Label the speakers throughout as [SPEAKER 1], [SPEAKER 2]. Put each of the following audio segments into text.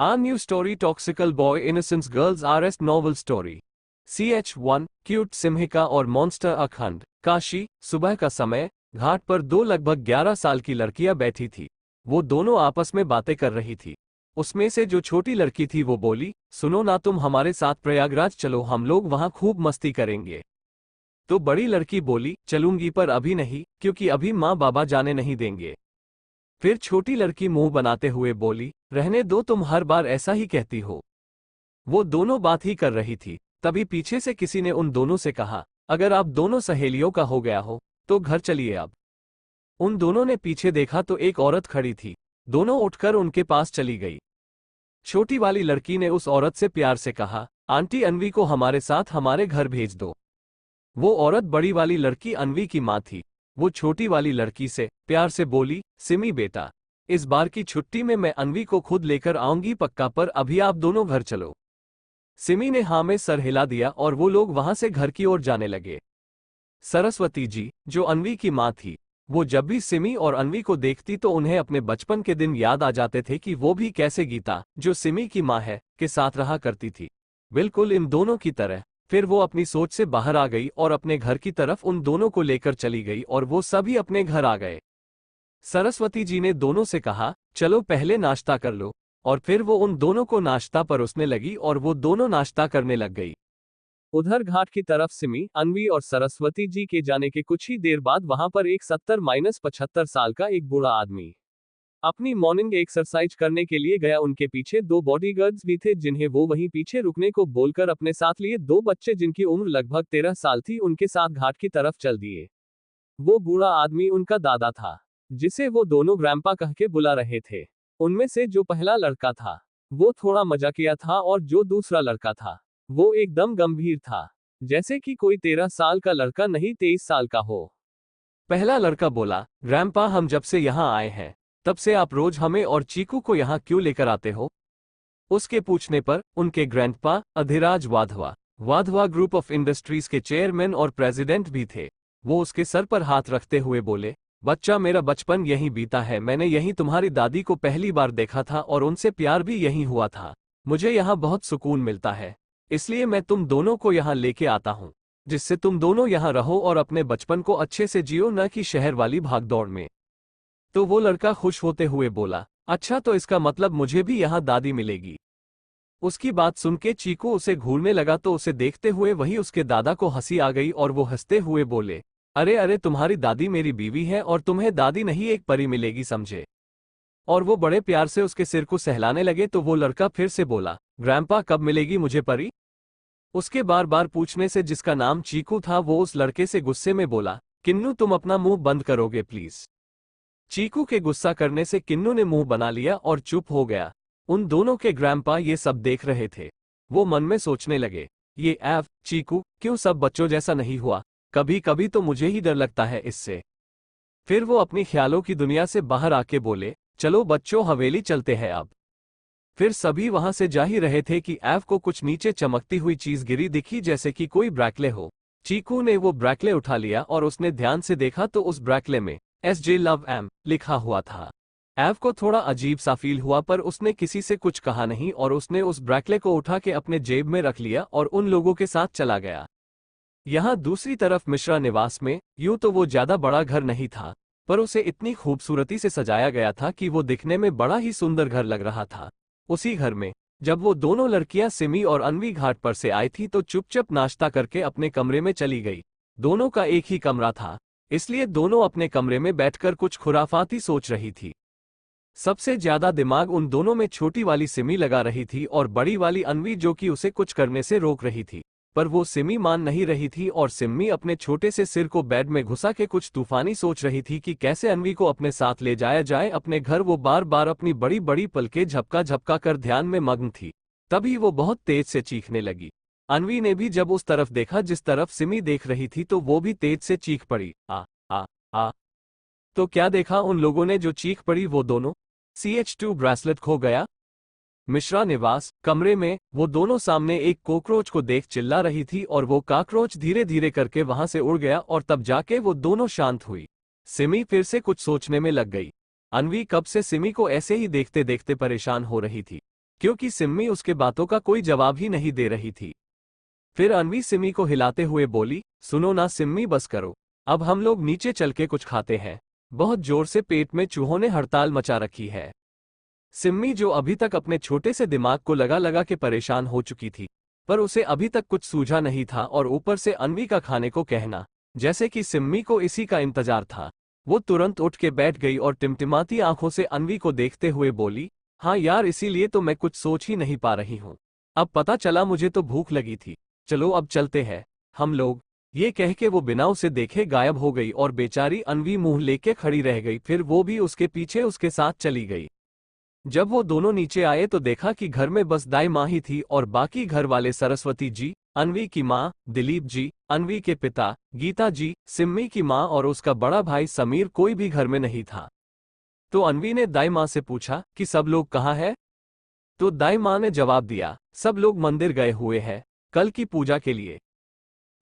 [SPEAKER 1] Our new story Toxical Boy Innocence Girls Arrest Novel Story CH1 cute Simhika और monster अखंड। काशी, सुबह का समय, घाट पर दो लगभग 11 साल की लड़कियां बैठी थी। वो दोनों आपस में बातें कर रही थी। उसमें से जो छोटी लड़की थी वो बोली, सुनो ना, तुम हमारे साथ प्रयागराज चलो, हम लोग वहां खूब मस्ती करेंगे। तो बड़ी लड़की बोली, चलूंगी पर अभी नहीं, क्योंकि अभी माँ बाबा जाने नहीं देंगे। फिर छोटी लड़की मुंह बनाते हुए बोली, रहने दो, तुम हर बार ऐसा ही कहती हो। वो दोनों बात ही कर रही थी, तभी पीछे से किसी ने उन दोनों से कहा, अगर आप दोनों सहेलियों का हो गया हो तो घर चलिए अब। उन दोनों ने पीछे देखा तो एक औरत खड़ी थी। दोनों उठकर उनके पास चली गई। छोटी वाली लड़की ने उस औरत से प्यार से कहा, आंटी अनवी को हमारे साथ हमारे घर भेज दो। वो औरत बड़ी वाली लड़की अनवी की माँ थी। वो छोटी वाली लड़की से प्यार से बोली, सिमी बेटा, इस बार की छुट्टी में मैं अनवी को खुद लेकर आऊंगी पक्का, पर अभी आप दोनों घर चलो। सिमी ने हाँ में सर हिला दिया और वो लोग वहां से घर की ओर जाने लगे। सरस्वती जी, जो अनवी की माँ थी, वो जब भी सिमी और अनवी को देखती तो उन्हें अपने बचपन के दिन याद आ जाते थे कि वो भी कैसे गीता, जो सिमी की माँ है, के साथ रहा करती थी, बिल्कुल इन दोनों की तरह। फिर वो अपनी सोच से बाहर आ गई और अपने घर की तरफ उन दोनों को लेकर चली गई और वो सभी अपने घर आ गए। सरस्वती जी ने दोनों से कहा, चलो पहले नाश्ता कर लो, और फिर वो उन दोनों को नाश्ता परोसने लगी और वो दोनों नाश्ता करने लग गई। उधर घाट की तरफ सिमी, अनवी और सरस्वती जी के जाने के कुछ ही देर बाद वहां पर एक 70-75 साल का एक बूढ़ा आदमी अपनी मॉर्निंग एक्सरसाइज करने के लिए गया। उनके पीछे दो बॉडीगार्ड्स भी थे जिन्हें वो वहीं पीछे रुकने को बोलकर अपने साथ लिए दो बच्चे जिनकी उम्र लगभग 13 साल थी उनके साथ घाट की तरफ चल दिए। वो बूढ़ा आदमी उनका दादा था, जिसे वो दोनों ग्रैंपा कह के बुला रहे थे। उनमें से जो पहला लड़का था वो थोड़ा मजाकिया था और जो दूसरा लड़का था वो एकदम गंभीर था, जैसे कि कोई 13 साल का लड़का नहीं 23 साल का हो। पहला लड़का बोला, ग्रैंपा, हम जब से यहाँ आए हैं तब से आप रोज हमें और चीकू को यहाँ क्यों लेकर आते हो? उसके पूछने पर उनके grandpa Adhiraj Wadhwa, Wadhwa group of industries के चेयरमैन और प्रेसिडेंट भी थे, वो उसके सर पर हाथ रखते हुए बोले, बच्चा, मेरा बचपन यहीं बीता है। मैंने यहीं तुम्हारी दादी को पहली बार देखा था और उनसे प्यार भी यहीं हुआ था। मुझे यहाँ बहुत सुकून मिलता है, इसलिए मैं तुम दोनों को यहाँ लेके आता हूँ, जिससे तुम दोनों यहाँ रहो और अपने बचपन को अच्छे से जियो, न कि शहर वाली भागदौड़ में। तो वो लड़का खुश होते हुए बोला, अच्छा, तो इसका मतलब मुझे भी यहाँ दादी मिलेगी। उसकी बात सुन के चीकू उसे घूरने लगा तो उसे देखते हुए वही उसके दादा को हंसी आ गई और वो हंसते हुए बोले, अरे अरे, तुम्हारी दादी मेरी बीवी है और तुम्हें दादी नहीं एक परी मिलेगी, समझे? और वो बड़े प्यार से उसके सिर को सहलाने लगे। तो वो लड़का फिर से बोला, ग्रैंपा, कब मिलेगी मुझे परी? उसके बार बार पूछने से जिसका नाम चीकू था वो उस लड़के से गुस्से में बोला, किन्नू, तुम अपना मुंह बंद करोगे प्लीज? चीकू के गुस्सा करने से किन्नू ने मुंह बना लिया और चुप हो गया। उन दोनों के ग्रैंपा ये सब देख रहे थे। वो मन में सोचने लगे, ये चीकू क्यों सब बच्चों जैसा नहीं हुआ? कभी कभी तो मुझे ही डर लगता है इससे। फिर वो अपनी ख्यालों की दुनिया से बाहर आके बोले, चलो बच्चों, हवेली चलते हैं अब। फिर सभी वहां से जा ही रहे थे कि को कुछ नीचे चमकती हुई चीज गिरी दिखी, जैसे कि कोई ब्रैकले हो। चीकू ने वो ब्रैकले उठा लिया और उसने ध्यान से देखा तो उस ब्रैकले में SJ लव एम लिखा हुआ था। को थोड़ा अजीब सा फील हुआ, पर उसने किसी से कुछ कहा नहीं और उसने उस ब्रैकले को उठा के अपने जेब में रख लिया और उन लोगों के साथ चला गया। यहाँ दूसरी तरफ मिश्रा निवास में यूं तो वो ज्यादा बड़ा घर नहीं था, पर उसे इतनी खूबसूरती से सजाया गया था कि वो दिखने में बड़ा ही सुंदर घर लग रहा था। उसी घर में जब वो दोनों लड़कियां सिमी और अनवी घाट पर से आई थी तो चुपचाप नाश्ता करके अपने कमरे में चली गई। दोनों का एक ही कमरा था, इसलिए दोनों अपने कमरे में बैठकर कुछ खुराफाती सोच रही थी। सबसे ज्यादा दिमाग उन दोनों में छोटी वाली सिमी लगा रही थी और बड़ी वाली अनवी, जो कि उसे कुछ करने से रोक रही थी, पर वो सिमी मान नहीं रही थी और सिम्मी अपने छोटे से सिर को बेड में घुसा के कुछ तूफानी सोच रही थी कि कैसे अनवी को अपने साथ ले जाया जाए अपने घर। वो बार बार अपनी बड़ी बड़ी पलकें झपका झपका कर ध्यान में मग्न थी। तभी वो बहुत तेज से चीखने लगी। अनवी ने भी जब उस तरफ देखा जिस तरफ सिमी देख रही थी तो वो भी तेज से चीख पड़ी, आ आ आ। तो क्या देखा उन लोगों ने जो चीख पड़ी वो दोनों? CH2 ब्रेसलेट खो गया। मिश्रा निवास कमरे में वो दोनों सामने एक कॉकरोच को देख चिल्ला रही थी और वो कॉकरोच धीरे धीरे करके वहां से उड़ गया और तब जाके वो दोनों शांत हुई। सिमी फिर से कुछ सोचने में लग गई। अनवी कब से सिमी को ऐसे ही देखते देखते परेशान हो रही थी। क्योंकि सिम्मी उसके बातों का कोई जवाब ही नहीं दे रही थी। फिर अनवी सिम्मी को हिलाते हुए बोली, सुनो ना सिम्मी, बस करो, अब हम लोग नीचे चल के कुछ खाते हैं। बहुत जोर से पेट में चूहों ने हड़ताल मचा रखी है। सिम्मी, जो अभी तक अपने छोटे से दिमाग को लगा लगा के परेशान हो चुकी थी, पर उसे अभी तक कुछ सूझा नहीं था, और ऊपर से अनवी का खाने को कहना, जैसे कि सिम्मी को इसी का इंतजार था। वो तुरंत उठ के बैठ गई और टिमटिमाती आंखों से अनवी को देखते हुए बोली, हाँ यार, इसीलिए तो मैं कुछ सोच ही नहीं पा रही हूँ। अब पता चला, मुझे तो भूख लगी थी। चलो अब चलते हैं हम लोग। ये कह के वो बिना उसे देखे गायब हो गई और बेचारी अनवी मुंह लेके खड़ी रह गई। फिर वो भी उसके पीछे उसके साथ चली गई। जब वो दोनों नीचे आए तो देखा कि घर में बस दाई माँ ही थी और बाकी घर वाले सरस्वती जी, अनवी की माँ, दिलीप जी, अनवी के पिता, गीता जी, सिम्मी की माँ और उसका बड़ा भाई समीर, कोई भी घर में नहीं था। तो अनवी ने दाई माँ से पूछा कि सब लोग कहाँ हैं? तो दाई माँ ने जवाब दिया, सब लोग मंदिर गए हुए हैं कल की पूजा के लिए।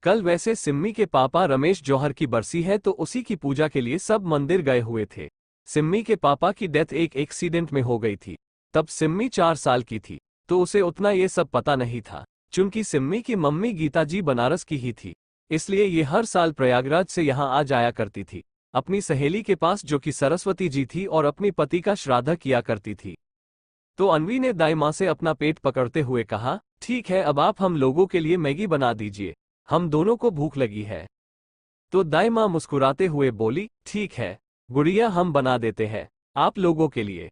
[SPEAKER 1] कल वैसे सिम्मी के पापा रमेश जौहर की बरसी है, तो उसी की पूजा के लिए सब मंदिर गए हुए थे। सिम्मी के पापा की डेथ एक एक्सीडेंट में हो गई थी। तब सिम्मी 4 साल की थी, तो उसे उतना ये सब पता नहीं था। चूंकि सिम्मी की मम्मी गीता जी बनारस की ही थी, इसलिए ये हर साल प्रयागराज से यहाँ आ जाया करती थी अपनी सहेली के पास, जो कि सरस्वती जी थी, और अपनी पति का श्राद्ध किया करती थी। तो अनवी ने दाई माँ से अपना पेट पकड़ते हुए कहा, ठीक है, अब आप हम लोगों के लिए मैगी बना दीजिए, हम दोनों को भूख लगी है। तो दाई माँ मुस्कुराते हुए बोली, ठीक है गुड़िया, हम बना देते हैं आप लोगों के लिए।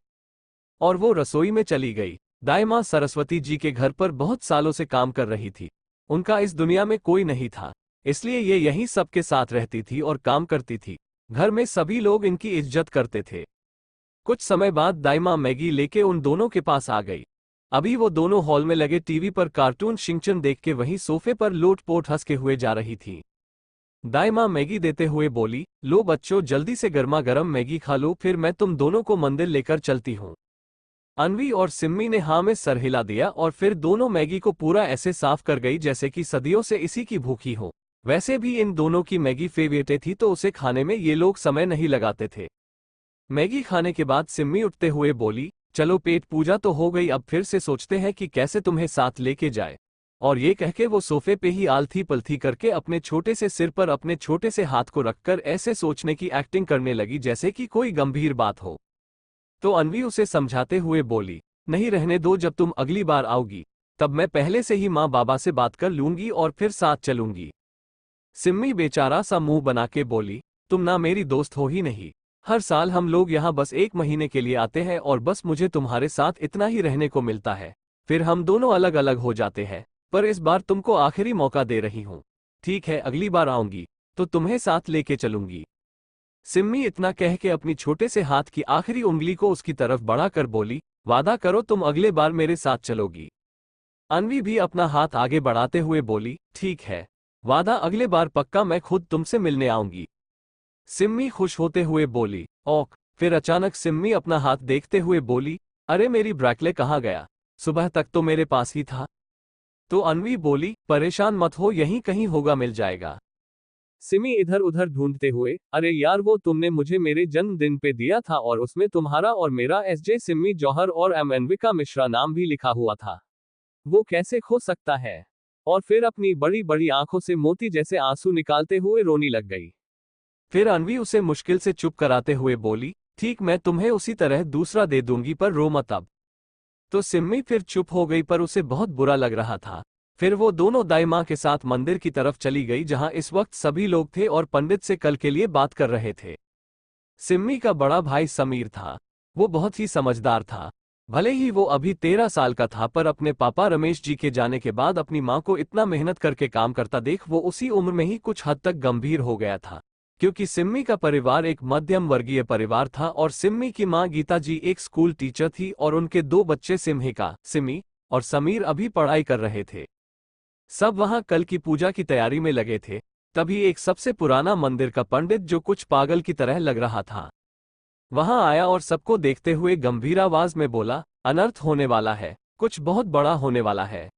[SPEAKER 1] और वो रसोई में चली गई। दाई माँ सरस्वती जी के घर पर बहुत सालों से काम कर रही थी। उनका इस दुनिया में कोई नहीं था, इसलिए ये यहीं सबके साथ रहती थी और काम करती थी। घर में सभी लोग इनकी इज्जत करते थे। कुछ समय बाद दाई माँ मैगी लेके उन दोनों के पास आ गई। अभी वो दोनों हॉल में लगे टीवी पर कार्टून शिनचैन देख के वहीं सोफे पर लोट-पोट हंसते हुए जा रही थी। दाई माँ मैगी देते हुए बोली, लो बच्चों, जल्दी से गर्मा गर्म मैगी खा लो, फिर मैं तुम दोनों को मंदिर लेकर चलती हूँ। अनवी और सिम्मी ने हाँ में सर हिला दिया और फिर दोनों मैगी को पूरा ऐसे साफ कर गई जैसे कि सदियों से इसी की भूखी हो। वैसे भी इन दोनों की मैगी फेवरेट थी, तो उसे खाने में ये लोग समय नहीं लगाते थे। मैगी खाने के बाद सिम्मी उठते हुए बोली, चलो पेट पूजा तो हो गई, अब फिर से सोचते हैं कि कैसे तुम्हें साथ लेके जाए। और ये कह के वो सोफे पे ही आलथी पलथी करके अपने छोटे से सिर पर अपने छोटे से हाथ को रखकर ऐसे सोचने की एक्टिंग करने लगी जैसे कि कोई गंभीर बात हो। तो अनवी उसे समझाते हुए बोली, नहीं रहने दो, जब तुम अगली बार आओगी तब मैं पहले से ही माँ बाबा से बात कर लूंगी और फिर साथ चलूंगी। सिम्मी बेचारा सा मुंह बना के बोली, तुम ना मेरी दोस्त हो ही नहीं। हर साल हम लोग यहाँ बस 1 महीने के लिए आते हैं और बस मुझे तुम्हारे साथ इतना ही रहने को मिलता है, फिर हम दोनों अलग अलग हो जाते हैं। पर इस बार तुमको आखिरी मौका दे रही हूँ, ठीक है? अगली बार आऊंगी तो तुम्हें साथ लेके चलूंगी। सिम्मी इतना कह के अपनी छोटे से हाथ की आखिरी उंगली को उसकी तरफ बढ़ाकर बोली, वादा करो तुम अगले बार मेरे साथ चलोगी। अनवी भी अपना हाथ आगे बढ़ाते हुए बोली, ठीक है, वादा, अगले बार पक्का मैं खुद तुमसे मिलने आऊंगी। सिम्मी खुश होते हुए बोली, ओक। फिर अचानक सिम्मी अपना हाथ देखते हुए बोली, अरे मेरी ब्रैकले कहाँ गया? सुबह तक तो मेरे पास ही था। तो अनवी बोली, परेशान मत हो, यहीं कहीं होगा, मिल जाएगा। सिमी इधर उधर ढूंढते हुए, अरे यार, वो तुमने मुझे मेरे जन्मदिन पे दिया था और उसमें तुम्हारा और मेरा एसजे सिम्मी जौहर और एम अनविका मिश्रा नाम भी लिखा हुआ था, वो कैसे खो सकता है? और फिर अपनी बड़ी बड़ी आंखों से मोती जैसे आंसू निकालते हुए रोने लग गई। फिर अनवी उसे मुश्किल से चुप कराते हुए बोली, ठीक, मैं तुम्हें उसी तरह दूसरा दे दूंगी, पर रो मत अब। तो सिम्मी फिर चुप हो गई, पर उसे बहुत बुरा लग रहा था। फिर वो दोनों दाई माँ के साथ मंदिर की तरफ चली गई, जहां इस वक्त सभी लोग थे और पंडित से कल के लिए बात कर रहे थे। सिम्मी का बड़ा भाई समीर था। वो बहुत ही समझदार था। भले ही वो अभी 13 साल का था, पर अपने पापा रमेश जी के जाने के बाद अपनी माँ को इतना मेहनत करके काम करता देख वो उसी उम्र में ही कुछ हद तक गंभीर हो गया था। क्योंकि सिम्मी का परिवार एक मध्यम वर्गीय परिवार था और सिम्मी की मां गीता जी एक स्कूल टीचर थी और उनके 2 बच्चे सिम्हिका, सिमी और समीर अभी पढ़ाई कर रहे थे। सब वहां कल की पूजा की तैयारी में लगे थे। तभी एक सबसे पुराना मंदिर का पंडित, जो कुछ पागल की तरह लग रहा था, वहां आया और सबको देखते हुए गंभीर आवाज में बोला, अनर्थ होने वाला है, कुछ बहुत बड़ा होने वाला है।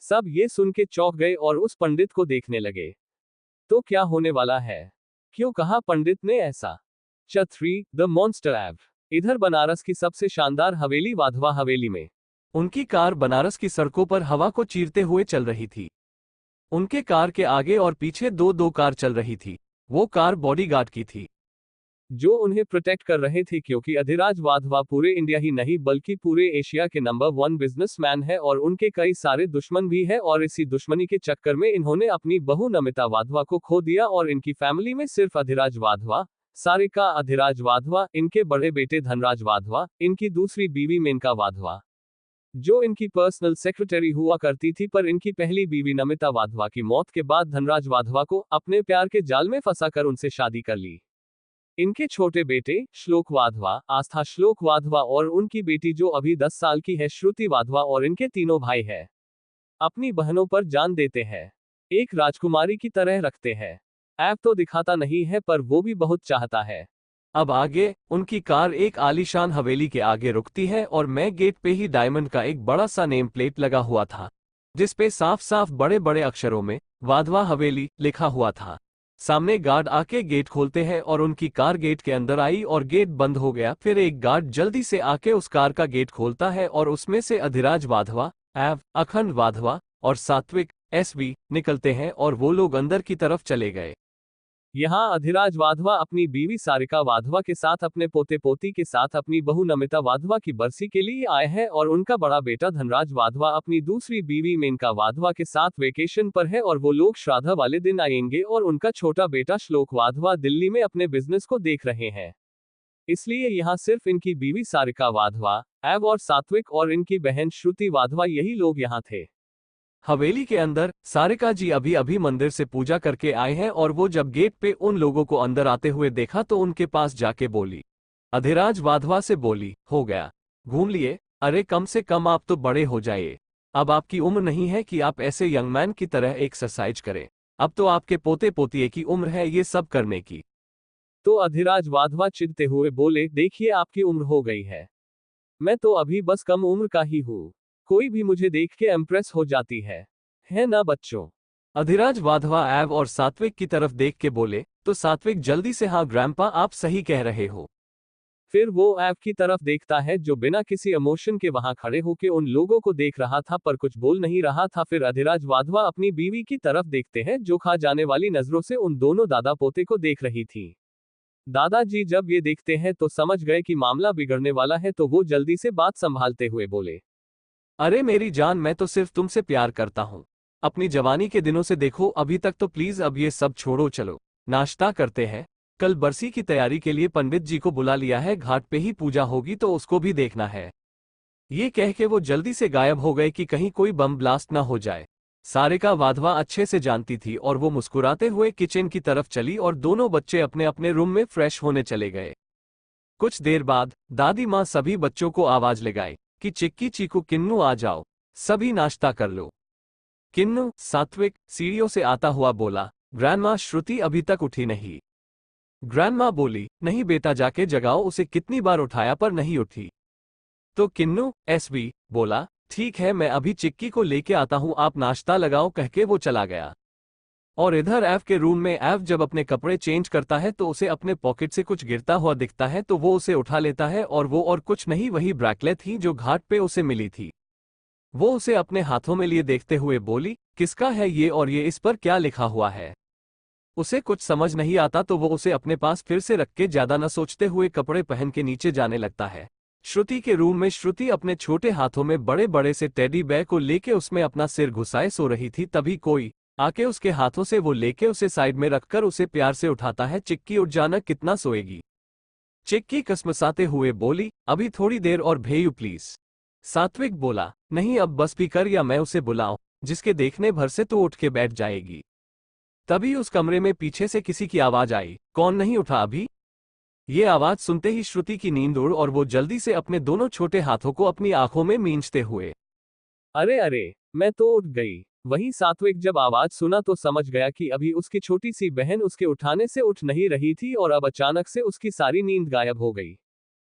[SPEAKER 1] सब ये सुन के चौंक गए और उस पंडित को देखने लगे। तो क्या होने वाला है? क्यों कहा पंडित ने ऐसा? छतरी द मॉन्स्टर ऐप। इधर बनारस की सबसे शानदार हवेली वाधवा हवेली में उनकी कार बनारस की सड़कों पर हवा को चीरते हुए चल रही थी। उनके कार के आगे और पीछे दो दो कार चल रही थी। वो कार बॉडीगार्ड की थी, जो उन्हें प्रोटेक्ट कर रहे थे, क्योंकि अधिराज वाधवा पूरे इंडिया ही नहीं बल्कि पूरे एशिया के नंबर 1 बिजनेसमैन है और उनके कई सारे दुश्मन भी है, और इसी दुश्मनी के चक्कर में इन्होंने अपनी बहू नमिता वाधवा को खो दिया और इनकी फैमिली में सिर्फ अधिराज वाधवा, सारिका अधिराज वाधवा, इनके बड़े बेटे धनराज वाधवा, इनकी दूसरी बीवी मेनका वाधवा, जो इनकी पर्सनल सेक्रेटरी हुआ करती थी, पर इनकी पहली बीवी नमिता वाधवा की मौत के बाद धनराज वाधवा को अपने प्यार के जाल में फंसाकर उनसे शादी कर ली। इनके छोटे बेटे श्लोक वाधवा, आस्था श्लोक वाधवा और उनकी बेटी जो अभी 10 साल की है श्रुति वाधवा, और इनके तीनों भाई हैं। अपनी बहनों पर जान देते हैं, एक राजकुमारी की तरह रखते हैं। ऐप तो दिखाता नहीं है पर वो भी बहुत चाहता है। अब आगे उनकी कार एक आलीशान हवेली के आगे रुकती है और मैं गेट पे ही डायमंड का एक बड़ा सा नेम प्लेट लगा हुआ था, जिसपे साफ साफ बड़े बड़े अक्षरों में वाधवा हवेली लिखा हुआ था। सामने गार्ड आके गेट खोलते हैं और उनकी कार गेट के अंदर आई और गेट बंद हो गया। फिर एक गार्ड जल्दी से आके उस कार का गेट खोलता है और उसमें से अधिराज वाधवा, एव, अखंड वाधवा और सात्विक एसवी निकलते हैं और वो लोग अंदर की तरफ चले गए। यहाँ अधिराज वाधवा अपनी बीवी सारिका वाधवा के साथ अपने पोते पोती के साथ अपनी बहू नमिता वाधवा की बरसी के लिए आए हैं, और उनका बड़ा बेटा धनराज वाधवा अपनी दूसरी बीवी मेनका वाधवा के साथ वेकेशन पर है, और वो लोग श्राद्ध वाले दिन आएंगे, और उनका छोटा बेटा श्लोक वाधवा दिल्ली में अपने बिजनेस को देख रहे हैं। इसलिए यहाँ सिर्फ इनकी बीवी सारिका वाधवा, एव और सात्विक और इनकी बहन श्रुति वाधवा, यही लोग यहाँ थे। हवेली के अंदर सारिका जी अभी अभी मंदिर से पूजा करके आए हैं, और वो जब गेट पे उन लोगों को अंदर आते हुए देखा तो उनके पास जाके बोली, अधिराज वाधवा से बोली, हो गया, घूम लिए? अरे कम से कम आप तो बड़े हो जाइए। अब आपकी उम्र नहीं है कि आप ऐसे यंग मैन की तरह एक्सरसाइज करें। अब तो आपके पोते पोतिए की उम्र है ये सब करने की। तो अधिराज वाधवा चिढ़ते हुए बोले, देखिए आपकी उम्र हो गई है, मैं तो अभी बस कम उम्र का ही हूँ। कोई भी मुझे देख के इम्प्रेस हो जाती है ना बच्चों? अधिराज वाधवा एव और सात्विक की तरफ देख के बोले, तो सात्विक जल्दी से, हाँ ग्रैंपा आप सही कह रहे हो। फिर वो एव की तरफ देखता है जो बिना किसी इमोशन के वहां खड़े होके उन लोगों को देख रहा था पर कुछ बोल नहीं रहा था। फिर अधिराज वाधवा अपनी बीवी की तरफ देखते हैं जो खा जाने वाली नजरों से उन दोनों दादा पोते को देख रही थी। दादाजी जब ये देखते हैं तो समझ गए कि मामला बिगड़ने वाला है, तो वो जल्दी से बात संभालते हुए बोले, अरे मेरी जान, मैं तो सिर्फ तुमसे प्यार करता हूँ। अपनी जवानी के दिनों से देखो अभी तक, तो प्लीज अब ये सब छोड़ो, चलो नाश्ता करते हैं। कल बरसी की तैयारी के लिए पंडित जी को बुला लिया है, घाट पे ही पूजा होगी तो उसको भी देखना है। ये कह के वो जल्दी से गायब हो गए कि कहीं कोई बम ब्लास्ट ना हो जाए। सारिका वाधवा अच्छे से जानती थी और वो मुस्कुराते हुए किचन की तरफ चली और दोनों बच्चे अपने अपने रूम में फ्रेश होने चले गए। कुछ देर बाद दादी माँ सभी बच्चों को आवाज लगाई कि चिक्की चीकू किन्नू आ जाओ, सभी नाश्ता कर लो। किन्नू, सात्विक सीढ़ियों से आता हुआ बोला, ग्रैंडमा श्रुति अभी तक उठी नहीं। ग्रैंडमा बोली, नहीं बेटा जाके जगाओ उसे, कितनी बार उठाया पर नहीं उठी। तो किन्नू एसवी बोला, ठीक है मैं अभी चिक्की को लेके आता हूं, आप नाश्ता लगाओ, कहके वो चला गया। और इधर एव के रूम में एव जब अपने कपड़े चेंज करता है तो उसे अपने पॉकेट से कुछ गिरता हुआ दिखता है, तो वो उसे उठा लेता है और वो और कुछ नहीं वही ब्रैकलेट थी जो घाट पे उसे मिली थी। वो उसे अपने हाथों में लिए देखते हुए बोली, किसका है ये और ये इस पर क्या लिखा हुआ है? उसे कुछ समझ नहीं आता तो वो उसे अपने पास फिर से रख के ज्यादा न सोचते हुए कपड़े पहन के नीचे जाने लगता है। श्रुति के रूम में श्रुति अपने छोटे हाथों में बड़े बड़े से टेडी बेयर को लेके उसमें अपना सिर घुसाए सो रही थी। तभी कोई आके उसके हाथों से वो लेके उसे साइड में रखकर उसे प्यार से उठाता है। चिक्की उठ जाना, कितना सोएगी? चिक्की कसमसाते हुए बोली, अभी थोड़ी देर और भेयू प्लीज। सात्विक बोला, नहीं अब बस भी कर या मैं उसे बुलाऊं, जिसके देखने भर से तो उठ के बैठ जाएगी। तभी उस कमरे में पीछे से किसी की आवाज आई, कौन नहीं उठा अभी? ये आवाज सुनते ही श्रुति की नींद उड़ और वो जल्दी से अपने दोनों छोटे हाथों को अपनी आंखों में मींचते हुए, अरे अरे मैं तो उठ गई। वहीं सात्विक जब आवाज सुना तो समझ गया कि अभी उसकी छोटी सी बहन उसके उठाने से उठ नहीं रही थी और अब अचानक से उसकी सारी नींद गायब हो गई।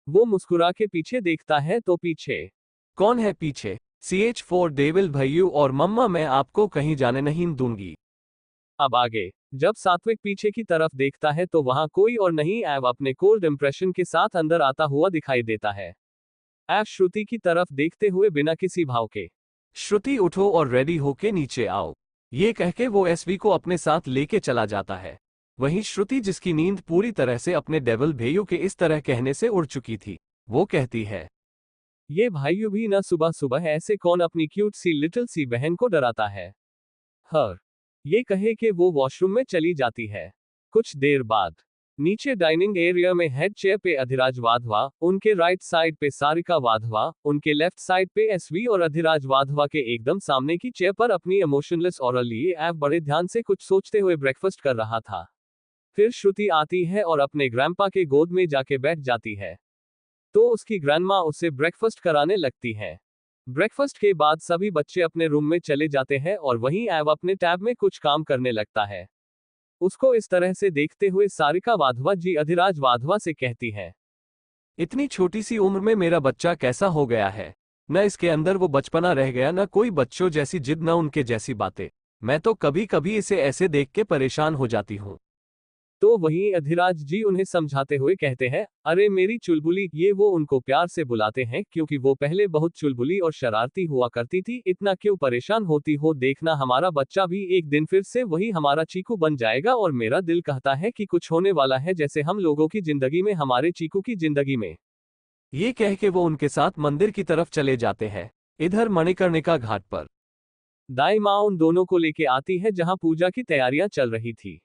[SPEAKER 1] वो मुस्कुरा के पीछे देखता है तो पीछे कौन है? पीछे CH4 डेविल भैयू और मम्मा, मैं आपको कहीं जाने नहीं दूंगी। अब आगे जब सात्विक पीछे की तरफ देखता है तो वहां कोई और नहीं एव अपने कोल्ड इंप्रेशन के साथ अंदर आता हुआ दिखाई देता है। ऐव श्रुति की तरफ देखते हुए बिना किसी भाव के, श्रुति उठो और रेडी होके नीचे आओ। ये कहके वो एसवी को अपने साथ लेके चला जाता है। वहीं श्रुति, जिसकी नींद पूरी तरह से अपने डेविल भैयू के इस तरह कहने से उड़ चुकी थी, वो कहती है, ये भाइयों भी ना सुबह सुबह ऐसे कौन अपनी क्यूट सी लिटिल सी बहन को डराता है। ये कहे कि वो वॉशरूम में चली जाती है। कुछ देर बाद नीचे डाइनिंग एरिया में हेड चेयर पे अधिराज वाधवा, उनके राइट साइड पे सारिका वाधवा, उनके लेफ्ट साइड पे एसवी और अधिराज वाधवा के एकदम सामने की चेयर पर अपनी इमोशनलेस और लिए ऐव बड़े ध्यान से कुछ सोचते हुए ब्रेकफास्ट कर रहा था। फिर श्रुति आती है और अपने ग्रैंडपा के गोद में जाके बैठ जाती है, तो उसकी ग्रैंडमा उसे ब्रेकफास्ट कराने लगती है। ब्रेकफास्ट के बाद सभी बच्चे अपने रूम में चले जाते हैं और वहीं ऐव अपने टैब में कुछ काम करने लगता है। उसको इस तरह से देखते हुए सारिका वाधवा जी अधिराज वाधवा से कहती है, इतनी छोटी सी उम्र में मेरा बच्चा कैसा हो गया है। न इसके अंदर वो बचपना रह गया, न कोई बच्चों जैसी जिद, न उनके जैसी बातें। मैं तो कभी कभी इसे ऐसे देख के परेशान हो जाती हूँ। तो वहीं अधिराज जी उन्हें समझाते हुए कहते हैं, अरे मेरी चुलबुली, ये वो उनको प्यार से बुलाते हैं क्योंकि वो पहले बहुत चुलबुली और शरारती हुआ करती थी। इतना क्यों परेशान होती हो, देखना हमारा बच्चा भी एक दिन फिर से वही हमारा चीकू बन जाएगा। और मेरा दिल कहता है कि कुछ होने वाला है, जैसे हम लोगों की जिंदगी में हमारे चीकू की जिंदगी में। ये कह के वो उनके साथ मंदिर की तरफ चले जाते हैं। इधर मणिकर्णिका घाट पर दाई माँ उन दोनों को लेके आती है जहां पूजा की तैयारियां चल रही थी।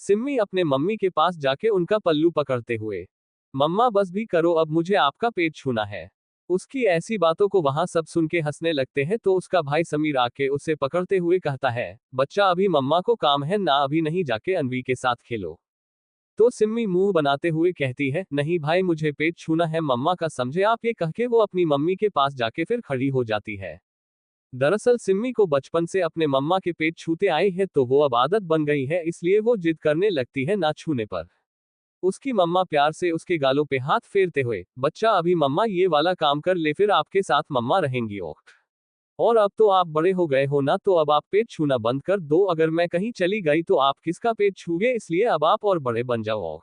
[SPEAKER 1] सिम्मी अपने मम्मी के पास जाके उनका पल्लू पकड़ते हुए, मम्मा बस भी करो, अब मुझे आपका पेट छूना है। उसकी ऐसी बातों को वहां सब सुन के हंसने लगते हैं। तो उसका भाई समीर आके उसे पकड़ते हुए कहता है, बच्चा अभी मम्मा को काम है ना, अभी नहीं, जाके अनवी के साथ खेलो। तो सिम्मी मुंह बनाते हुए कहती है, नहीं भाई, मुझे पेट छूना है, मम्मा का समझे आप। ये कहके वो अपनी मम्मी के पास जाके फिर खड़ी हो जाती है। दरअसल सिम्मी को बचपन से अपने मम्मा के पेट छूते आए हैं, तो वो अब आदत बन गई है, इसलिए वो जिद करने लगती है ना छूने पर। उसकी मम्मा प्यार से उसके गालों पे हाथ फेरते हुए, बच्चा अभी मम्मा ये वाला काम कर ले, फिर आपके साथ मम्मा रहेंगी। और अब तो आप बड़े हो गए हो ना, तो अब आप पेट छूना बंद कर दो। अगर मैं कहीं चली गई तो आप किसका पेट छूगे, इसलिए अब आप और बड़े बन जाओ।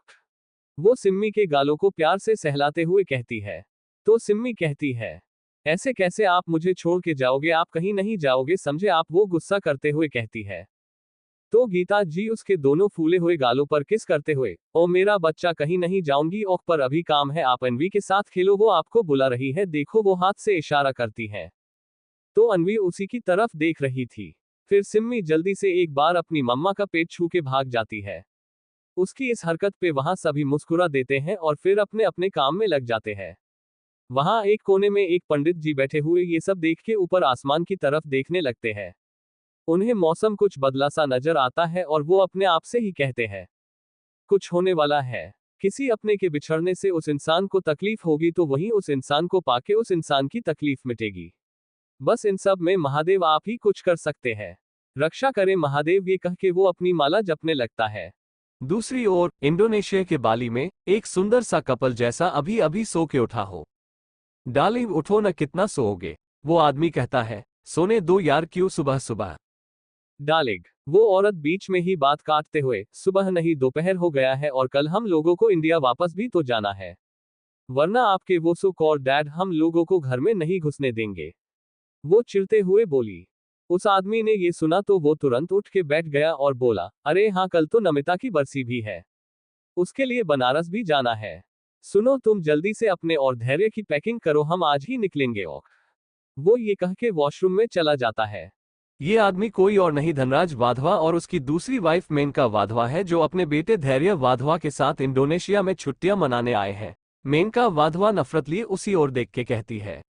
[SPEAKER 1] वो सिम्मी के गालों को प्यार से सहलाते हुए कहती है। तो सिम्मी कहती है, ऐसे कैसे आप मुझे छोड़ के जाओगे, आप कहीं नहीं जाओगे समझे आप। वो गुस्सा करते हुए कहती है। तो गीता जी उसके दोनों फूले हुए गालों पर किस करते हुए, ओ मेरा बच्चा, कहीं नहीं जाऊंगी, ओख पर अभी काम है, आप अनवी के साथ खेलो, वो आपको बुला रही है, देखो। वो हाथ से इशारा करती है। तो अनवी उसी की तरफ देख रही थी। फिर सिम्मी जल्दी से एक बार अपनी मम्मा का पेट छू के भाग जाती है। उसकी इस हरकत पे वहां सभी मुस्कुरा देते हैं और फिर अपने अपने काम में लग जाते हैं। वहां एक कोने में एक पंडित जी बैठे हुए ये सब देख के ऊपर आसमान की तरफ देखने लगते हैं। उन्हें मौसम कुछ बदला सा नजर आता है और वो अपने आप से ही कहते हैं, कुछ होने वाला है। किसी अपने के बिछड़ने से उस इंसान को तकलीफ होगी, तो वहीं उस इंसान को पाके उस इंसान की तकलीफ मिटेगी। बस इन सब में महादेव आप ही कुछ कर सकते हैं, रक्षा करें महादेव। ये कह के वो अपनी माला जपने लगता है। दूसरी ओर इंडोनेशिया के बाली में एक सुंदर सा कपल जैसा अभी अभी सो के उठा हो। डार्लिंग उठो न, कितना सोओगे। वो आदमी कहता है, सोने दो यार, क्यों सुबह सुबह। डार्लिंग, वो औरत बीच में ही बात काटते हुए, सुबह नहीं दोपहर हो गया है और कल हम लोगों को इंडिया वापस भी तो जाना है, वरना आपके वो सो कॉल्ड डैड हम लोगों को घर में नहीं घुसने देंगे। वो चिढ़ते हुए बोली। उस आदमी ने ये सुना तो वो तुरंत उठ के बैठ गया और बोला, अरे हाँ, कल तो नमिता की बरसी भी है, उसके लिए बनारस भी जाना है। सुनो, तुम जल्दी से अपने और धैर्य की पैकिंग करो, हम आज ही निकलेंगे। और वो ये कह के वॉशरूम में चला जाता है। ये आदमी कोई और नहीं, धनराज वाधवा और उसकी दूसरी वाइफ मेनका वाधवा है, जो अपने बेटे धैर्य वाधवा के साथ इंडोनेशिया में छुट्टियां मनाने आए हैं। मेनका वाधवा नफरत लिए उसी ओर देख के कहती है,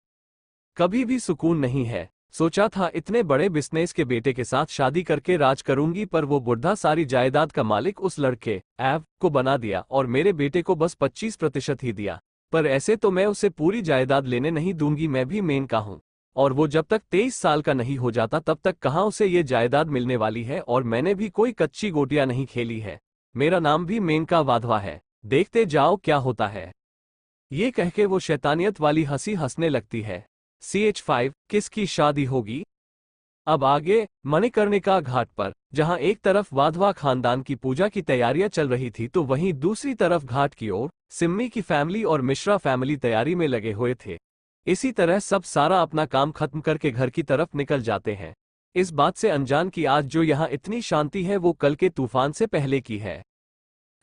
[SPEAKER 1] कभी भी सुकून नहीं है। सोचा था इतने बड़े बिजनेस के बेटे के साथ शादी करके राज करूंगी, पर वो बुढ़ा सारी जायदाद का मालिक उस लड़के ऐव को बना दिया और मेरे बेटे को बस 25% ही दिया। पर ऐसे तो मैं उसे पूरी जायदाद लेने नहीं दूंगी, मैं भी मेनका हूं, और वो जब तक 23 साल का नहीं हो जाता तब तक कहां उसे ये जायदाद मिलने वाली है। और मैंने भी कोई कच्ची गोटियां नहीं खेली है, मेरा नाम भी मेनका वाधवा है, देखते जाओ क्या होता है। ये कह के वो शैतानियत वाली हंसी हंसने लगती है। CH5 किसकी शादी होगी। अब आगे मणिकर्णिका घाट पर, जहां एक तरफ वाधवा खानदान की पूजा की तैयारियां चल रही थी, तो वहीं दूसरी तरफ घाट की ओर सिम्मी की फैमिली और मिश्रा फैमिली तैयारी में लगे हुए थे। इसी तरह सब सारा अपना काम खत्म करके घर की तरफ निकल जाते हैं, इस बात से अनजान कि आज जो यहाँ इतनी शांति है वो कल के तूफान से पहले की है।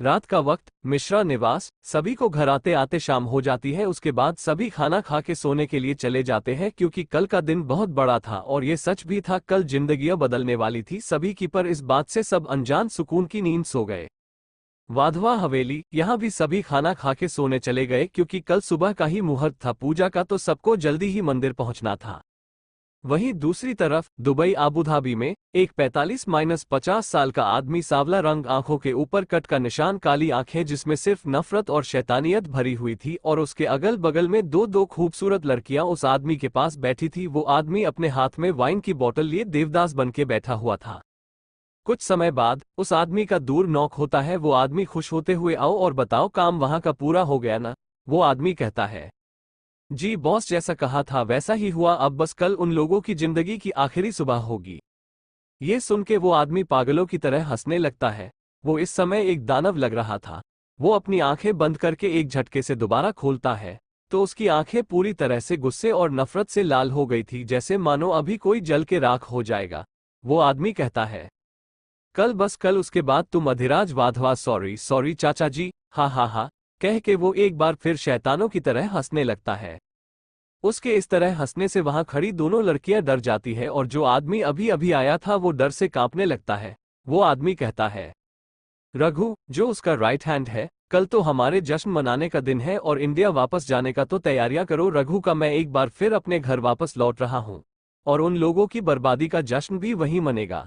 [SPEAKER 1] रात का वक्त, मिश्रा निवास, सभी को घर आते आते शाम हो जाती है। उसके बाद सभी खाना खा के सोने के लिए चले जाते हैं, क्योंकि कल का दिन बहुत बड़ा था और ये सच भी था, कल जिंदगियां बदलने वाली थी सभी की। पर इस बात से सब अनजान सुकून की नींद सो गए। वाधवा हवेली, यहाँ भी सभी खाना खा के सोने चले गए, क्योंकि कल सुबह का ही मुहूर्त था पूजा का, तो सबको जल्दी ही मंदिर पहुंचना था। वहीं दूसरी तरफ दुबई आबूधाबी में एक 45-50 साल का आदमी, सांवला रंग, आंखों के ऊपर कट का निशान, काली आंखें जिसमें सिर्फ नफरत और शैतानियत भरी हुई थी, और उसके अगल बगल में दो खूबसूरत लड़कियां उस आदमी के पास बैठी थी। वो आदमी अपने हाथ में वाइन की बोतल लिए देवदास बन के बैठा हुआ था। कुछ समय बाद उस आदमी का दूर नॉक होता है। वो आदमी खुश होते हुए, आओ और बताओ, काम वहां का पूरा हो गया ना? वो आदमी कहता है, जी बॉस, जैसा कहा था वैसा ही हुआ, अब बस कल उन लोगों की जिंदगी की आखिरी सुबह होगी। ये सुन के वो आदमी पागलों की तरह हंसने लगता है। वो इस समय एक दानव लग रहा था। वो अपनी आंखें बंद करके एक झटके से दोबारा खोलता है तो उसकी आंखें पूरी तरह से गुस्से और नफरत से लाल हो गई थी, जैसे मानो अभी कोई जल के राख हो जाएगा। वो आदमी कहता है, कल, बस कल, उसके बाद तुम अधिराज वाधवा। सॉरी सॉरी चाचा जी, हा हा हा, कह के वो एक बार फिर शैतानों की तरह हंसने लगता है। उसके इस तरह हंसने से वहां खड़ी दोनों लड़कियां डर जाती है और जो आदमी अभी अभी आया था वो डर से कांपने लगता है। वो आदमी कहता है, रघु, जो उसका राइट हैंड है, कल तो हमारे जश्न मनाने का दिन है और इंडिया वापस जाने का, तो तैयारियां करो रघु का, मैं एक बार फिर अपने घर वापस लौट रहा हूं और उन लोगों की बर्बादी का जश्न भी वहीं मनेगा।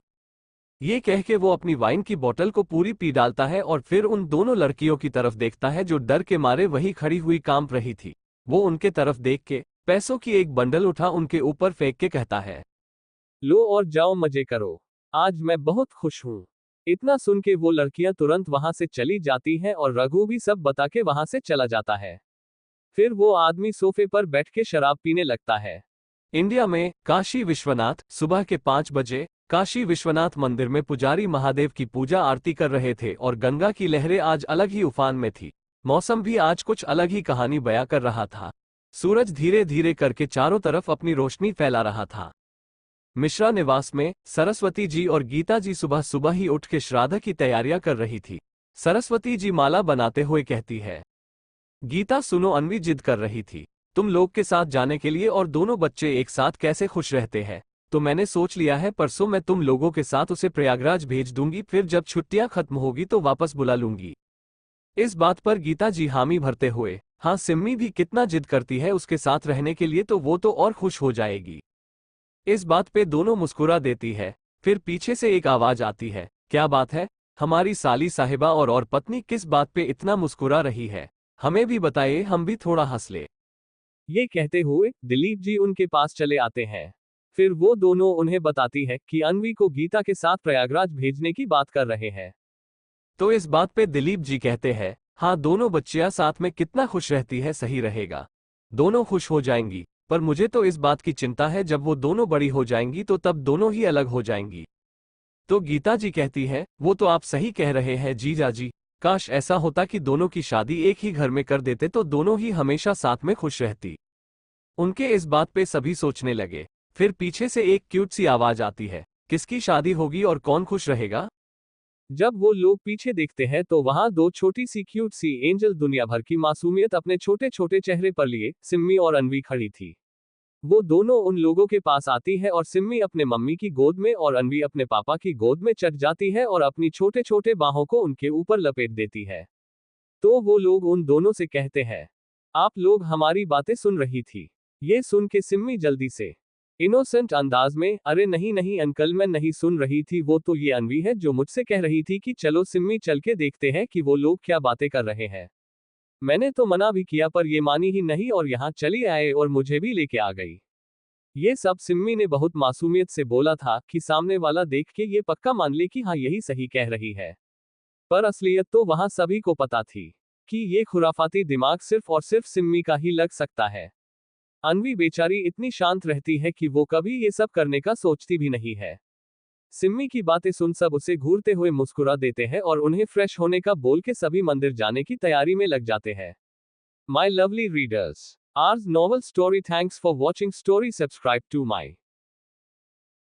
[SPEAKER 1] ये कह के वो अपनी वाइन की बोतल को पूरी पी डालता है और फिर उन दोनों लड़कियों की तरफ देखता है जो डर के मारे वहीं खड़ी हुई कांप रही थी। वो उनके तरफ देख के पैसों की एक बंडल उठा उनके ऊपर फेंक के कहता है, लो और जाओ मजे करो, आज मैं बहुत खुश हूं। इतना सुन के वो लड़कियां तुरंत वहां से चली जाती हैं और रघु भी सब बता के वहां से चला जाता है। फिर वो आदमी सोफे पर बैठ के शराब पीने लगता है। इंडिया में काशी विश्वनाथ, सुबह के 5 बजे काशी विश्वनाथ मंदिर में पुजारी महादेव की पूजा आरती कर रहे थे और गंगा की लहरें आज अलग ही उफान में थी। मौसम भी आज कुछ अलग ही कहानी बयां कर रहा था। सूरज धीरे धीरे करके चारों तरफ अपनी रोशनी फैला रहा था। मिश्रा निवास में सरस्वती जी और गीता जी सुबह सुबह ही उठ के श्राद्ध की तैयारियां कर रही थी। सरस्वती जी माला बनाते हुए कहती है, गीता सुनो, अनवी जिद कर रही थी तुम लोग के साथ जाने के लिए और दोनों बच्चे एक साथ कैसे खुश रहते हैं, तो मैंने सोच लिया है परसों मैं तुम लोगों के साथ उसे प्रयागराज भेज दूंगी, फिर जब छुट्टियां खत्म होगी तो वापस बुला लूंगी। इस बात पर गीता जी हामी भरते हुए, हाँ, सिम्मी भी कितना जिद करती है उसके साथ रहने के लिए, तो वो तो और खुश हो जाएगी। इस बात पे दोनों मुस्कुरा देती है। फिर पीछे से एक आवाज आती है, क्या बात है, हमारी साली साहिबा और पत्नी किस बात पे इतना मुस्कुरा रही है, हमें भी बताइए, हम भी थोड़ा हंस ले। ये कहते हुए दिलीप जी उनके पास चले आते हैं। फिर वो दोनों उन्हें बताती है कि अनवी को गीता के साथ प्रयागराज भेजने की बात कर रहे हैं। तो इस बात पे दिलीप जी कहते हैं, हाँ, दोनों बच्चियां साथ में कितना खुश रहती है, सही रहेगा, दोनों खुश हो जाएंगी, पर मुझे तो इस बात की चिंता है जब वो दोनों बड़ी हो जाएंगी तो तब दोनों ही अलग हो जाएंगी। तो गीता जी कहती है, वो तो आप सही कह रहे हैं जीजा जी, काश ऐसा होता कि दोनों की शादी एक ही घर में कर देते तो दोनों ही हमेशा साथ में खुश रहती। उनके इस बात पे सभी सोचने लगे। फिर पीछे से एक क्यूट सी आवाज आती है, किसकी शादी होगी और कौन खुश रहेगा? जब वो लोग पीछे देखते हैं तो वहां दो छोटी सी क्यूट सी एंजल, दुनिया भर की मासूमियत अपने छोटे छोटे चेहरे पर लिए, सिम्मी और अनवी खड़ी थी। वो दोनों उन लोगों के पास आती है और सिम्मी अपने मम्मी की गोद में और अनवी अपने पापा की गोद में चढ़ जाती है और अपनी छोटे छोटे बाहों को उनके ऊपर लपेट देती है। तो वो लोग उन दोनों से कहते हैं, आप लोग हमारी बातें सुन रही थी? ये सुन के सिम्मी जल्दी से इनोसेंट अंदाज में, अरे नहीं नहीं अंकल, मैं नहीं सुन रही थी, वो तो ये अनवी है जो मुझसे कह रही थी कि चलो सिम्मी चल के देखते हैं कि वो लोग क्या बातें कर रहे हैं। मैंने तो मना भी किया पर ये मानी ही नहीं और यहाँ चली आए और मुझे भी लेके आ गई। ये सब सिम्मी ने बहुत मासूमियत से बोला था कि सामने वाला देख के ये पक्का मान ले कि हाँ, यही सही कह रही है। पर असलियत तो वहां सभी को पता थी कि ये खुराफाती दिमाग सिर्फ और सिर्फ सिम्मी का ही लग सकता है। अनवी बेचारी इतनी शांत रहती है कि वो कभी ये सब करने का सोचती भी नहीं है। सिम्मी की बातें सुन सब उसे घूरते हुए मुस्कुरा देते हैं और उन्हें फ्रेश होने का बोल के सभी मंदिर जाने की तैयारी में लग जाते हैं। My lovely readers, Ours novel story. Thanks for watching story. Subscribe to my